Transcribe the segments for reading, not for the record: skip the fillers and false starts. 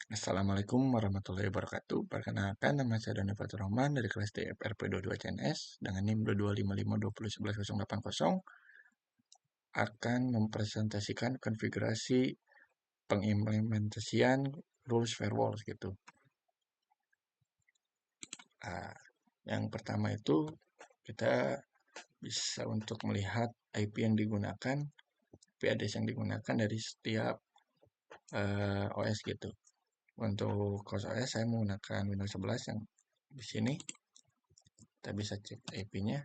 Assalamualaikum warahmatullahi wabarakatuh. Perkenalkan, nama saya Dani Fatur Rahman dari kelas DFRP 22 CNS dengan NIM 2255201180 akan mempresentasikan konfigurasi pengimplementasian rules firewall gitu. Yang pertama itu kita bisa untuk melihat IP yang digunakan, IP address yang digunakan dari setiap OS gitu. Untuk host OS saya menggunakan Windows 11 yang di sini. Kita bisa cek IP-nya.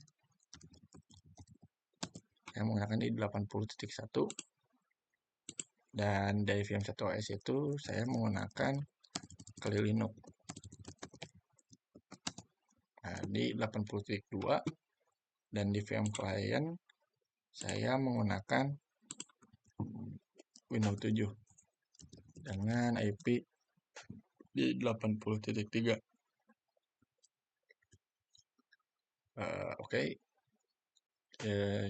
Saya menggunakan di 80.1 dan dari VM1OS itu saya menggunakan Kali Linux. Nah, di 80.2 dan di VM client saya menggunakan Windows 7 dengan IP di 80.3. Oke.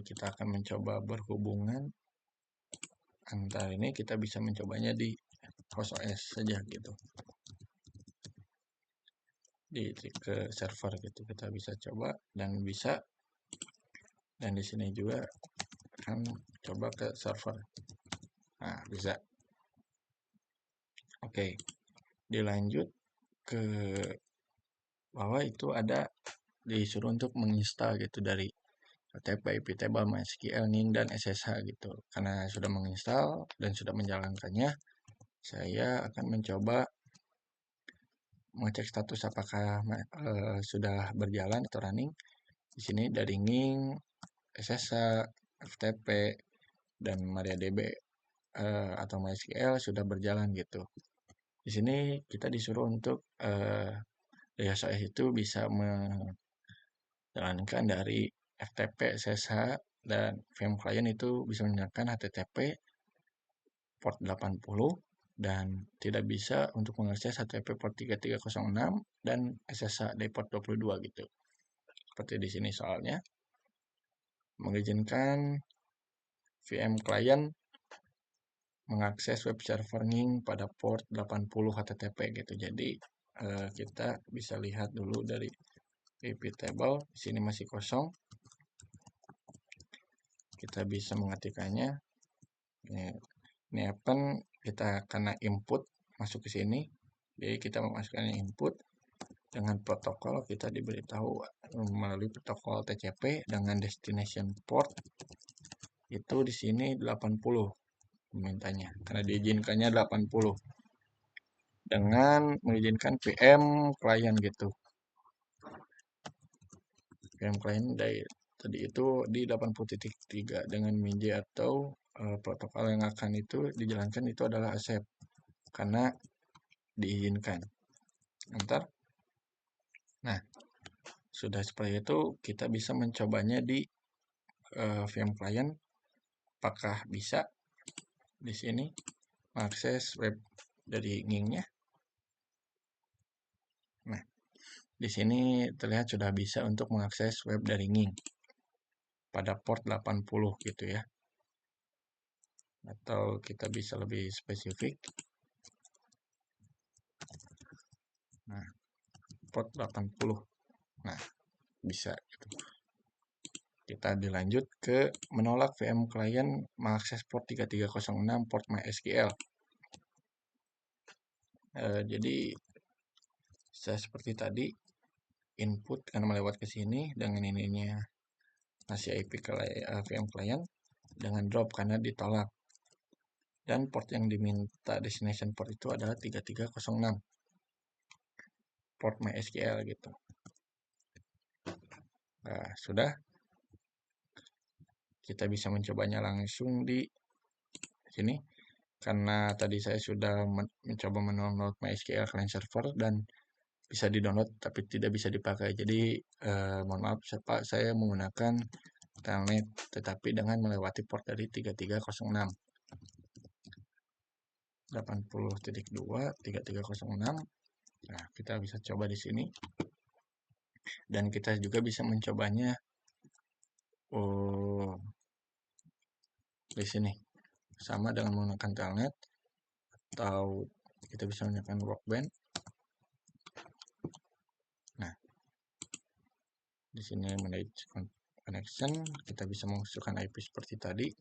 Kita akan mencoba berhubungan antara ini. Kita bisa mencobanya di host OS saja gitu, di ke server gitu kita bisa coba dan bisa, dan di sini juga akan coba ke server. Nah, bisa. Oke, dilanjut ke bawah itu ada disuruh untuk menginstal gitu dari FTP, IP table, MySQL, NIM, dan SSH gitu. Karena sudah menginstal dan sudah menjalankannya, saya akan mencoba mengecek status apakah sudah berjalan atau running. Di sini dari NIM, SSH, FTP, dan MariaDB atau MySQL sudah berjalan gitu. Di sini kita disuruh untuk dari SOS itu bisa menjalankan dari FTP, SSH, dan VM client itu bisa menggunakan HTTP port 80 dan tidak bisa untuk mengakses HTTP port 3306 dan SSH dari port 22 gitu. Seperti di sini soalnya mengizinkan VM client mengakses web server NIM pada port 80 HTTP gitu. Jadi kita bisa lihat dulu dari IP table, di sini masih kosong. Kita bisa mengetikkannya. Ini open, kita kena input masuk ke sini. Jadi kita memasukkan input dengan protokol, kita diberitahu melalui protokol TCP dengan destination port itu di sini 80 mintanya, karena diizinkannya 80 dengan mengizinkan VM client gitu. VM client dari tadi itu di 80.3 dengan MINJ atau protokol yang akan itu dijalankan itu adalah accept karena diizinkan. Ntar, nah sudah seperti itu kita bisa mencobanya di VM client. Apakah bisa di sini mengakses web dari NIM-nya? Nah, di sini terlihat sudah bisa untuk mengakses web dari NIM pada port 80 gitu ya. Atau kita bisa lebih spesifik. Nah, port 80. Nah, bisa gitu. Kita dilanjut ke menolak VM client mengakses port 3306 port MySQL. Jadi saya seperti tadi input karena melewat ke sini dengan ininya ngasih IP ke VM client dengan drop karena ditolak. Dan port yang diminta destination port itu adalah 3306 port MySQL gitu. Nah, sudah kita bisa mencobanya langsung di sini karena tadi saya sudah mencoba mendownload MySQL client server dan bisa di-download tapi tidak bisa dipakai. Jadi mohon maaf Pak, saya menggunakan telnet tetapi dengan melewati port dari 3306 80.2 3306. Nah, kita bisa coba di sini. Dan kita juga bisa mencobanya di sini sama dengan menggunakan telnet atau kita bisa menggunakan Workbench. Nah, di sini manage connection, kita bisa memasukkan IP seperti tadi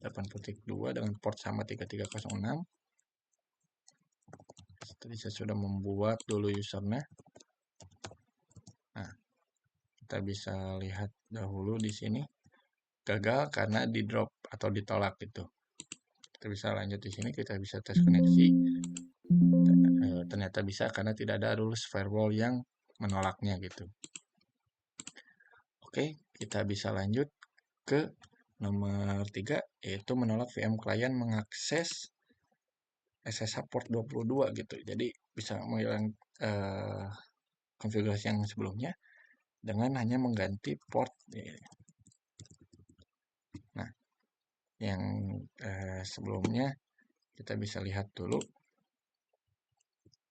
8.2 dengan port sama 3306. Tadi saya sudah membuat dulu usernya. Nah, kita bisa lihat dahulu di sini gagal karena di drop atau ditolak gitu. Kita bisa lanjut di sini, kita bisa tes koneksi. Ternyata bisa karena tidak ada rules firewall yang menolaknya gitu. Oke, kita bisa lanjut ke nomor 3, yaitu menolak VM client mengakses SSH port 22 gitu. Jadi bisa menghilang konfigurasi yang sebelumnya dengan hanya mengganti port. Nah, yang sebelumnya kita bisa lihat dulu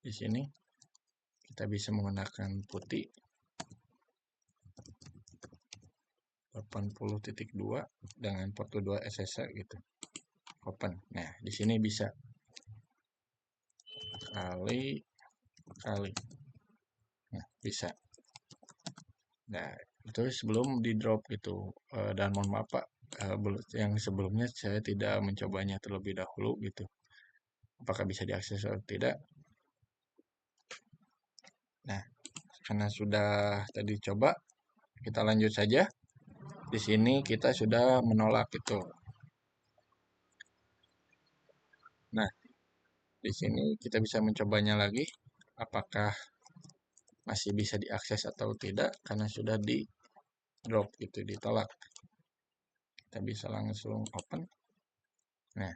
di sini. Kita bisa menggunakan putih 80.2 dengan port 2 SSH gitu. Open. Nah, di sini bisa kali. Nah, bisa. Nah, itu sebelum di drop gitu. Dan mohon maaf Pak, yang sebelumnya saya tidak mencobanya terlebih dahulu gitu. Apakah bisa diakses atau tidak? Nah, karena sudah tadi coba, kita lanjut saja. Di sini kita sudah menolak itu. Nah, di sini kita bisa mencobanya lagi. Apakah masih bisa diakses atau tidak karena sudah di drop gitu, ditolak. Kita bisa langsung open. Nah,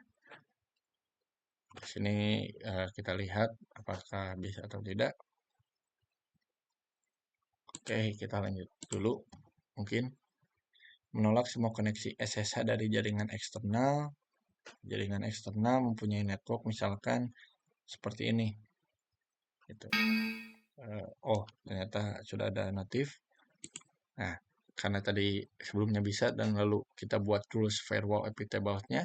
di sini kita lihat apakah bisa atau tidak. Oke, kita lanjut dulu. Mungkin menolak semua koneksi SSH dari jaringan eksternal. Jaringan eksternal mempunyai network misalkan seperti ini. Gitu. Oh, ternyata sudah ada notif. Nah, karena tadi sebelumnya bisa dan lalu kita buat rules firewall applicable-nya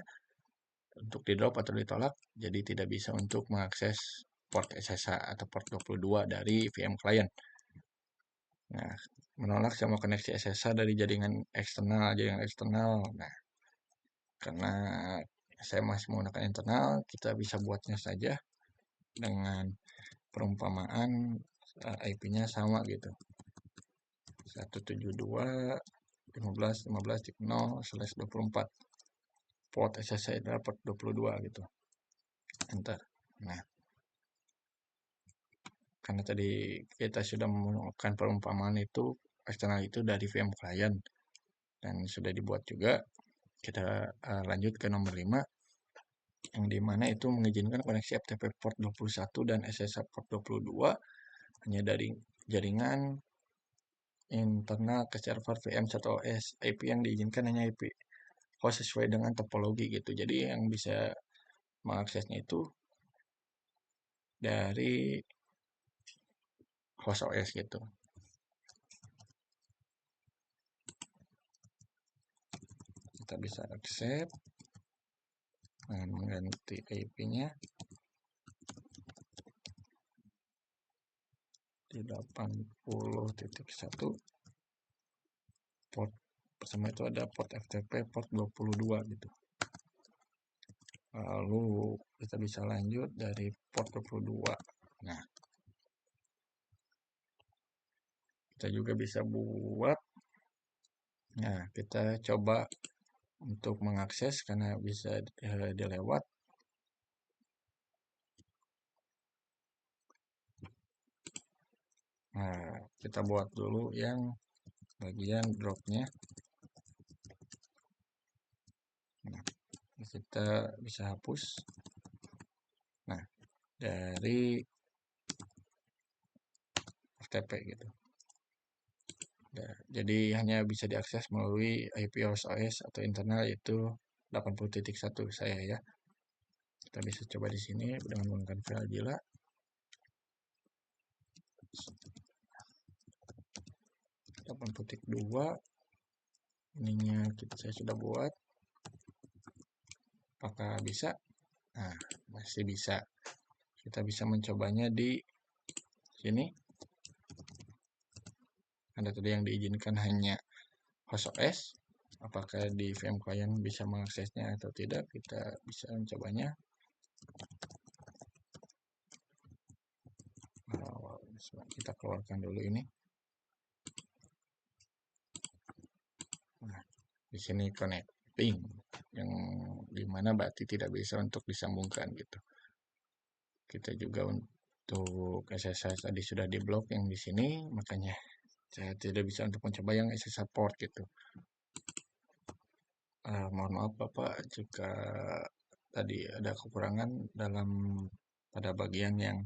untuk di drop atau ditolak, jadi tidak bisa untuk mengakses port SSH atau port 22 dari VM client. Nah, menolak semua koneksi SSH dari jaringan eksternal. Nah, karena saya masih menggunakan internal, kita bisa buatnya saja dengan perumpamaan IP-nya sama gitu. 172.15.15.0/24. Port SSH adalah port 22 gitu. Enter. Nah, karena tadi kita sudah menggunakan perumpamaan itu eksternal itu dari VM client dan sudah dibuat juga, kita lanjut ke nomor 5 yang dimana itu mengizinkan koneksi FTP port 21 dan SSH port 22 hanya dari jaringan internal ke server VM1OS. IP yang diizinkan hanya IP host sesuai dengan topologi gitu. Jadi yang bisa mengaksesnya itu dari host OS gitu. Kita bisa accept dengan mengganti IP-nya di 80.1. Port pertama itu ada port FTP port 22 gitu. Lalu kita bisa lanjut dari port 22. Nah, kita juga bisa buat. Nah, kita coba untuk mengakses karena bisa dilewat. Nah, kita buat dulu yang bagian dropnya. Nah, kita bisa hapus. Nah, dari FTP gitu. Nah, jadi hanya bisa diakses melalui IP host OS atau internal yaitu 80.1 saya ya. Kita bisa coba di sini dengan menggunakan file gila. 8.2 ininya saya sudah buat. Apakah bisa? Nah, masih bisa. kita bisa mencobanya di sini. Ada tadi yang diizinkan hanya host OS. Apakah di VM client bisa mengaksesnya atau tidak, kita bisa mencobanya. Kita keluarkan dulu ini. Nah, di sini connecting, yang dimana berarti tidak bisa untuk disambungkan gitu. Kita juga untuk SSH tadi sudah diblok yang di sini, makanya saya tidak bisa untuk mencoba yang SSH port gitu. Mohon maaf Bapak jika tadi ada kekurangan pada bagian yang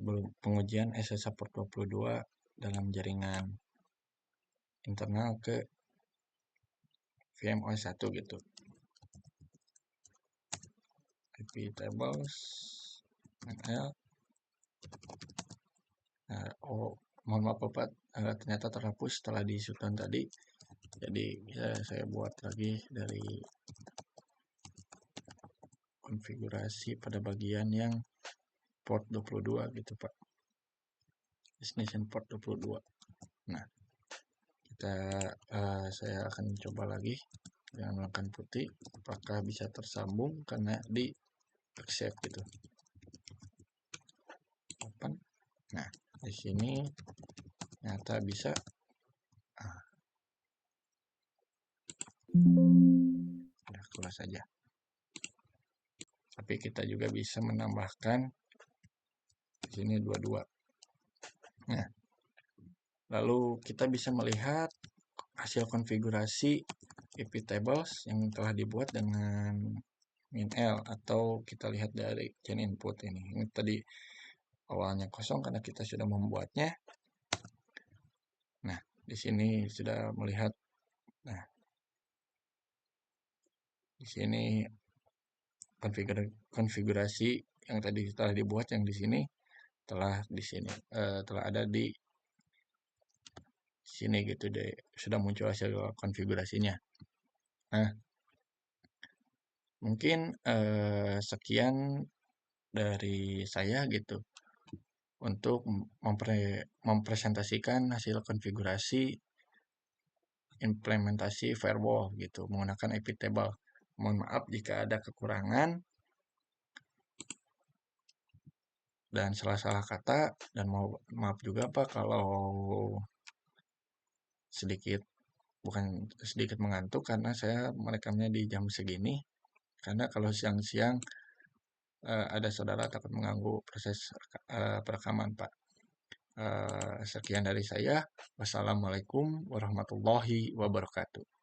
belum pengujian SSH port 22 dalam jaringan internal ke VMOS 1 gitu. IP tables NL. Mohon maaf Bapak, ternyata terhapus setelah di shutdown tadi. Jadi saya buat lagi dari konfigurasi pada bagian yang port 22 gitu Pak. Destination port 22. Nah, saya akan coba lagi dengan menggunakan putih apakah bisa tersambung karena di accept gitu. Open. Nah, di sini ternyata bisa. Udah keluar saja. Tapi kita juga bisa menambahkan di sini 22. Nah, lalu kita bisa melihat hasil konfigurasi IP tables yang telah dibuat dengan min-l, atau kita lihat dari chain input ini. Ini tadi awalnya kosong karena kita sudah membuatnya. Nah, di sini sudah melihat. Nah, di sini konfigurasi yang tadi telah dibuat yang di sini telah ada di sini gitu deh, sudah muncul hasil konfigurasinya. Nah, mungkin sekian dari saya gitu untuk mempresentasikan hasil konfigurasi implementasi firewall gitu menggunakan IP table. Mohon maaf jika ada kekurangan dan salah-salah kata, dan maaf juga Pak kalau bukan sedikit mengantuk karena saya merekamnya di jam segini. Karena kalau siang-siang ada saudara takut mengganggu proses perekaman Pak. Sekian dari saya. Wassalamualaikum warahmatullahi wabarakatuh.